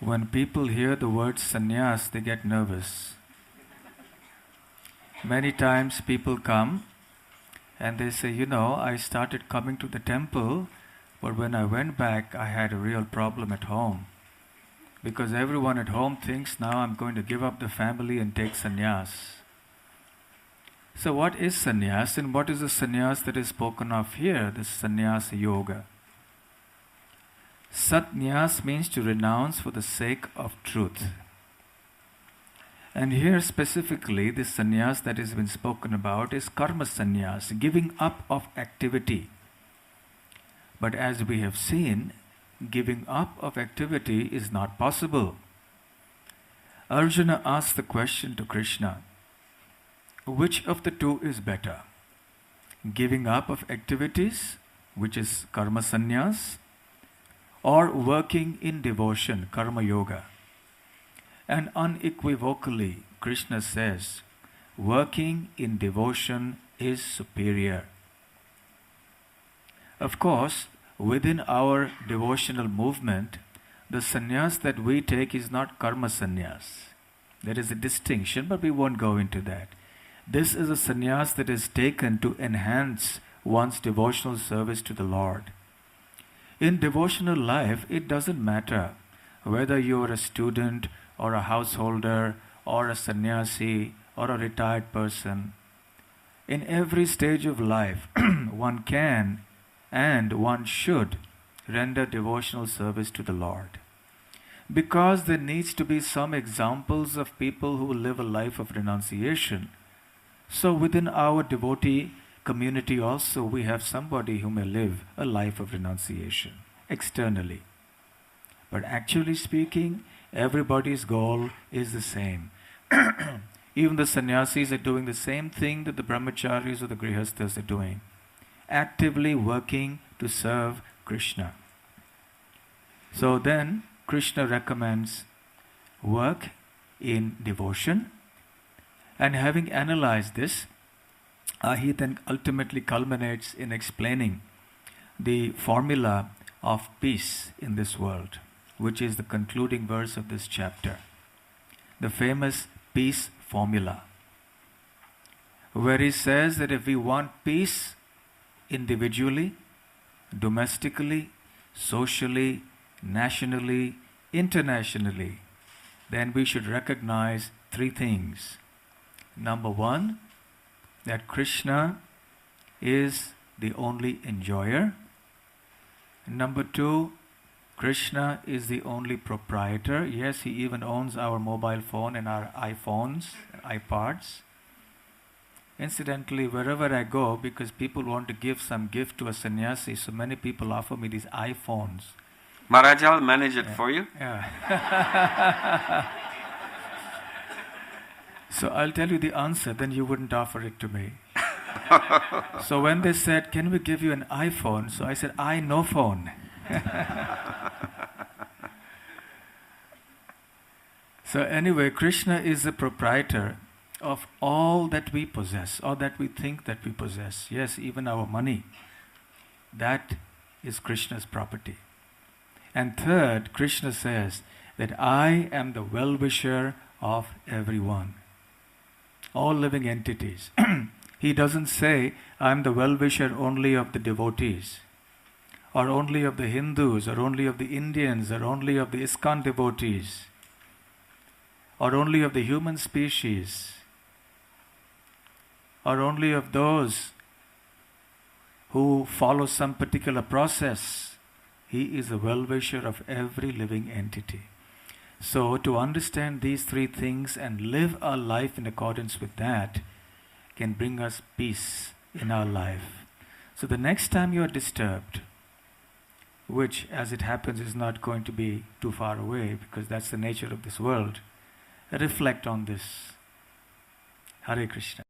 When people hear the word sannyas, they get nervous. Many times people come and they say, I started coming to the temple, but when I went back, I had a real problem at home. Because everyone at home thinks now I'm going to give up the family and take sannyas. So what is sannyas, and what is the sannyas that is spoken of here, this sannyasa yoga? Satnyas means to renounce for the sake of truth. And here specifically, this sannyas that has been spoken about is karma sannyas, giving up of activity. But as we have seen, giving up of activity is not possible. Arjuna asked the question to Krishna, which of the two is better? Giving up of activities, which is karma sannyas, or working in devotion, karma yoga? And unequivocally, Krishna says, working in devotion is superior. Of course, within our devotional movement, the sannyas that we take is not karma sannyas. There is a distinction, but we won't go into that. This is a sannyas that is taken to enhance one's devotional service to the Lord. In devotional life, it doesn't matter whether you are a student or a householder or a sannyasi or a retired person. In every stage of life, one can and one should render devotional service to the Lord. Because there needs to be some examples of people who live a life of renunciation. So within our devotee community also we have somebody who may live a life of renunciation externally. But actually speaking, everybody's goal is the same. Even the sannyasis are doing the same thing that the brahmacharis or the grihasthas are doing. Actively working to serve Krishna. So then Krishna recommends work in devotion, and having analyzed this, he then ultimately culminates in explaining the formula of peace in this world, which is the concluding verse of this chapter. The famous peace formula, where he says that if we want peace individually, domestically, socially, nationally, internationally, then we should recognize three things. Number one, that Krishna is the only enjoyer. Number two, Krishna is the only proprietor. Yes, he even owns our mobile phone and our iPhones, iPods. Incidentally, wherever I go, because people want to give some gift to a sannyasi, so many people offer me these iPhones. Maharaj, I'll manage it for you. Yeah. So I'll tell you the answer, then you wouldn't offer it to me. So when they said, can we give you an iPhone? So I said, I no phone. So anyway, Krishna is the proprietor of all that we possess, or that we think that we possess. Yes, even our money. That is Krishna's property. And third, Krishna says that I am the well-wisher of everyone. All living entities. He doesn't say, I am the well-wisher only of the devotees, or only of the Hindus, or only of the Indians, or only of the ISKCON devotees, or only of the human species, or only of those who follow some particular process. He is the well-wisher of every living entity. So to understand these three things and live our life in accordance with that can bring us peace in our life. So the next time you are disturbed, which as it happens is not going to be too far away because that's the nature of this world, reflect on this. Hare Krishna.